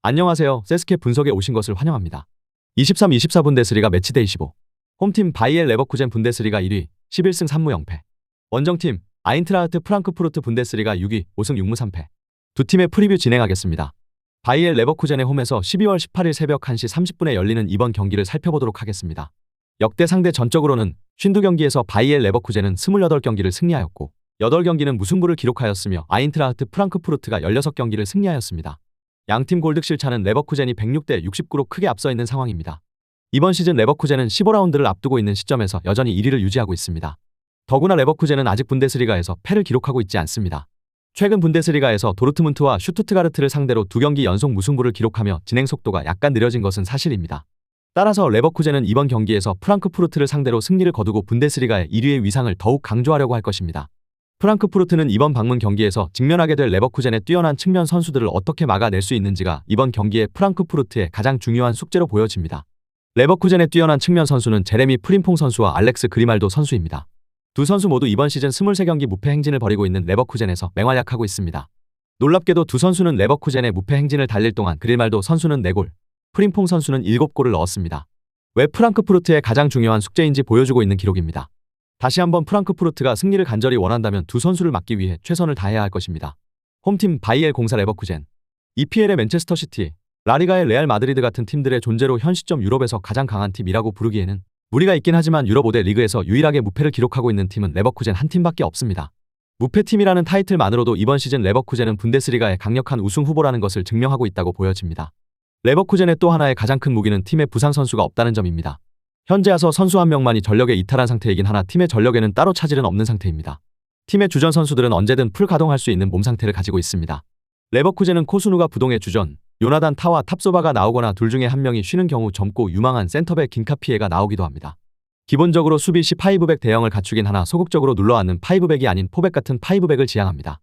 안녕하세요. 세스케 분석에 오신 것을 환영합니다. 23-24 분데스리가 매치데이 15. 홈팀 바이엘 레버쿠젠 분데스리가 1위, 11승 3무 0패. 원정팀 아인트라흐트 프랑크푸르트 분데스리가 6위, 5승 6무 3패. 두 팀의 프리뷰 진행하겠습니다. 바이엘 레버쿠젠의 홈에서 12월 18일 새벽 1시 30분에 열리는 이번 경기를 살펴보도록 하겠습니다. 역대 상대 전적으로는 52경기에서 바이엘 레버쿠젠은 28경기를 승리하였고 8경기는 무승부를 기록하였으며 아인트라흐트 프랑크푸르트가 16경기를 승리하였습니다. 양팀 골득실 차는 레버쿠젠이 106대 69로 크게 앞서 있는 상황입니다. 이번 시즌 레버쿠젠은 15라운드를 앞두고 있는 시점에서 여전히 1위를 유지하고 있습니다. 더구나 레버쿠젠은 아직 분데스리가에서 패를 기록하고 있지 않습니다. 최근 분데스리가에서 도르트문트와 슈투트가르트를 상대로 2경기 연속 무승부를 기록하며 진행 속도가 약간 느려진 것은 사실입니다. 따라서 레버쿠젠은 이번 경기에서 프랑크푸르트를 상대로 승리를 거두고 분데스리가의 1위의 위상을 더욱 강조하려고 할 것입니다. 프랑크푸르트는 이번 방문 경기에서 직면하게 될 레버쿠젠의 뛰어난 측면 선수들을 어떻게 막아낼 수 있는지가 이번 경기의 프랑크푸르트의 가장 중요한 숙제로 보여집니다. 레버쿠젠의 뛰어난 측면 선수는 제레미 프림퐁 선수와 알렉스 그리말도 선수입니다. 두 선수 모두 이번 시즌 23경기 무패 행진을 벌이고 있는 레버쿠젠에서 맹활약하고 있습니다. 놀랍게도 두 선수는 레버쿠젠의 무패 행진을 달릴 동안 그리말도 선수는 4골, 프림퐁 선수는 7골을 넣었습니다. 왜 프랑크푸르트의 가장 중요한 숙제인지 보여주고 있는 기록입니다. 다시 한번 프랑크푸르트가 승리를 간절히 원한다면 두 선수를 막기 위해 최선을 다해야 할 것입니다. 홈팀 바이엘 공사 레버쿠젠, EPL의 맨체스터 시티, 라리가의 레알 마드리드 같은 팀들의 존재로 현 시점 유럽에서 가장 강한 팀이라고 부르기에는 무리가 있긴 하지만 유럽 5대 리그에서 유일하게 무패를 기록하고 있는 팀은 레버쿠젠 한 팀밖에 없습니다. 무패팀이라는 타이틀만으로도 이번 시즌 레버쿠젠은 분데스리가의 강력한 우승 후보라는 것을 증명하고 있다고 보여집니다. 레버쿠젠의 또 하나의 가장 큰 무기는 팀에 부상 선수가 없다는 점입니다. 현재와서 선수 한 명만이 전력에 이탈한 상태이긴 하나 팀의 전력에는 따로 차질은 없는 상태입니다. 팀의 주전 선수들은 언제든 풀 가동할 수 있는 몸 상태를 가지고 있습니다. 레버쿠젠은 코스누가 부동의 주전, 요나단 타와 탑소바가 나오거나 둘 중에 한 명이 쉬는 경우 젊고 유망한 센터백 긴카피에가 나오기도 합니다. 기본적으로 수비 시 파이브백 대형을 갖추긴 하나 소극적으로 눌러앉는 파이브백이 아닌 포백 같은 파이브백을 지향합니다.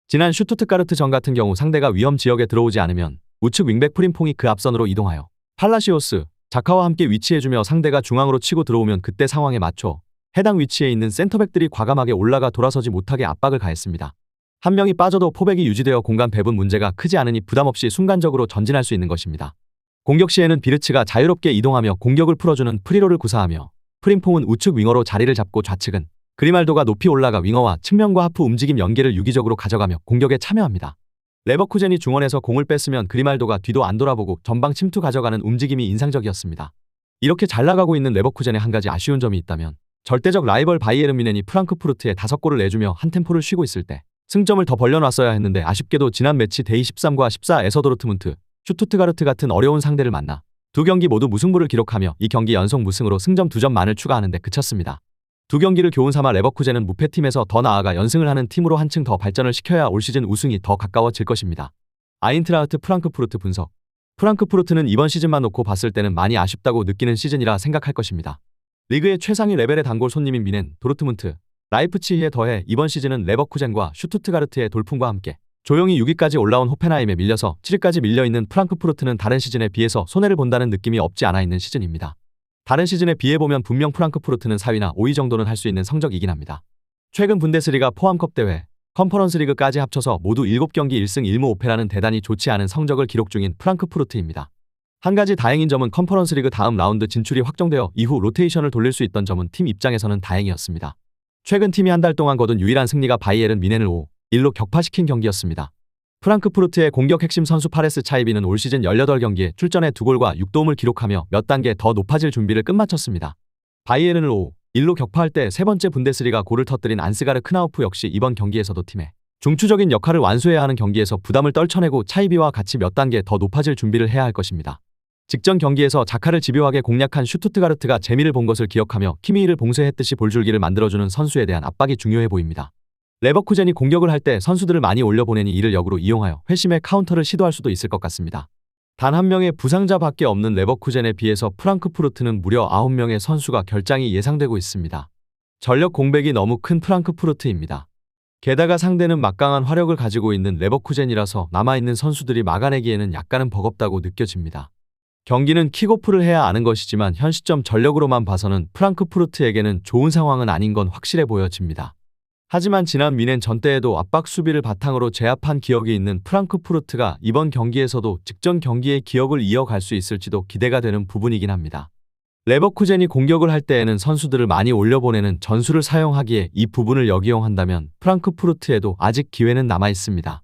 지난 슈투트가르트 전 같은 경우 상대가 위험 지역에 들어오지 않으면 우측 윙백 프림퐁이 그 앞선으로 이동하여 팔라시오스, 자카와 함께 위치해주며 상대가 중앙으로 치고 들어오면 그때 상황에 맞춰 해당 위치에 있는 센터백들이 과감하게 올라가 돌아서지 못하게 압박을 가했습니다. 한 명이 빠져도 포백이 유지되어 공간 배분 문제가 크지 않으니 부담없이 순간적으로 전진할 수 있는 것입니다. 공격 시에는 비르츠가 자유롭게 이동하며 공격을 풀어주는 프리로를 구사하며 프림퐁은 우측 윙어로 자리를 잡고 좌측은 그리말도가 높이 올라가 윙어와 측면과 하프 움직임 연계를 유기적으로 가져가며 공격에 참여합니다. 레버쿠젠이 중원에서 공을 뺐으면 그리말도가 뒤도 안 돌아보고 전방 침투 가져가는 움직임이 인상적이었습니다. 이렇게 잘 나가고 있는 레버쿠젠에 한 가지 아쉬운 점이 있다면 절대적 라이벌 바이에른 뮌헨이 프랑크푸르트에 5골을 내주며 한 템포를 쉬고 있을 때 승점을 더 벌려놨어야 했는데 아쉽게도 지난 매치 데이 13과 14에서 도르트문트, 슈투트가르트 같은 어려운 상대를 만나 두 경기 모두 무승부를 기록하며 이 경기 연속 무승으로 승점 2점만을 추가하는 데 그쳤습니다. 두 경기를 교훈 삼아 레버쿠젠은 무패팀에서 더 나아가 연승을 하는 팀으로 한층 더 발전을 시켜야 올 시즌 우승이 더 가까워질 것입니다. 아인트라흐트 프랑크푸르트 분석. 프랑크푸르트는 이번 시즌만 놓고 봤을 때는 많이 아쉽다고 느끼는 시즌이라 생각할 것입니다. 리그의 최상위 레벨의 단골 손님인 뮌헨, 도르트문트, 라이프치히에 더해 이번 시즌은 레버쿠젠과 슈투트가르트의 돌풍과 함께 조용히 6위까지 올라온 호펜하임에 밀려서 7위까지 밀려있는 프랑크푸르트는 다른 시즌에 비해서 손해를 본다는 느낌이 없지 않아 있는 시즌입니다. 다른 시즌에 비해보면 분명 프랑크푸르트는 4위나 5위 정도는 할 수 있는 성적이긴 합니다. 최근 분데스리가 포함컵 대회, 컨퍼런스 리그까지 합쳐서 모두 7경기 1승 1무 5패라는 대단히 좋지 않은 성적을 기록 중인 프랑크푸르트입니다. 한 가지 다행인 점은 컨퍼런스 리그 다음 라운드 진출이 확정되어 이후 로테이션을 돌릴 수 있던 점은 팀 입장에서는 다행이었습니다. 최근 팀이 한 달 동안 거둔 유일한 승리가 바이에른 뮌헨을 5-1로 격파시킨 경기였습니다. 프랑크푸르트의 공격 핵심 선수 파레스 차이비는 올 시즌 18경기에 출전해 2골과 6도움을 기록하며 몇 단계 더 높아질 준비를 끝마쳤습니다. 바이에른을 5-1로 격파할 때 세 번째 분데스리가 골을 터뜨린 안스가르 크나우프 역시 이번 경기에서도 팀의 중추적인 역할을 완수해야 하는 경기에서 부담을 떨쳐내고 차이비와 같이 몇 단계 더 높아질 준비를 해야 할 것입니다. 직전 경기에서 자카를 집요하게 공략한 슈투트가르트가 재미를 본 것을 기억하며 키미히를 봉쇄했듯이 볼줄기를 만들어주는 선수에 대한 압박이 중요해 보입니다. 레버쿠젠이 공격을 할 때 선수들을 많이 올려보내니 이를 역으로 이용하여 회심의 카운터를 시도할 수도 있을 것 같습니다. 단 한 명의 부상자밖에 없는 레버쿠젠에 비해서 프랑크푸르트는 무려 9명의 선수가 결장이 예상되고 있습니다. 전력 공백이 너무 큰 프랑크푸르트입니다. 게다가 상대는 막강한 화력을 가지고 있는 레버쿠젠이라서 남아있는 선수들이 막아내기에는 약간은 버겁다고 느껴집니다. 경기는 킥오프를 해야 아는 것이지만 현 시점 전력으로만 봐서는 프랑크푸르트에게는 좋은 상황은 아닌 건 확실해 보여집니다. 하지만 지난 미넨 전때에도 압박 수비를 바탕으로 제압한 기억이 있는 프랑크푸르트가 이번 경기에서도 직전 경기의 기억을 이어갈 수 있을지도 기대가 되는 부분이긴 합니다. 레버쿠젠이 공격을 할 때에는 선수들을 많이 올려보내는 전술을 사용하기에 이 부분을 역이용한다면 프랑크푸르트에도 아직 기회는 남아 있습니다.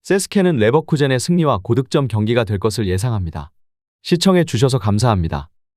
세스케는 레버쿠젠의 승리와 고득점 경기가 될 것을 예상합니다. 시청해 주셔서 감사합니다.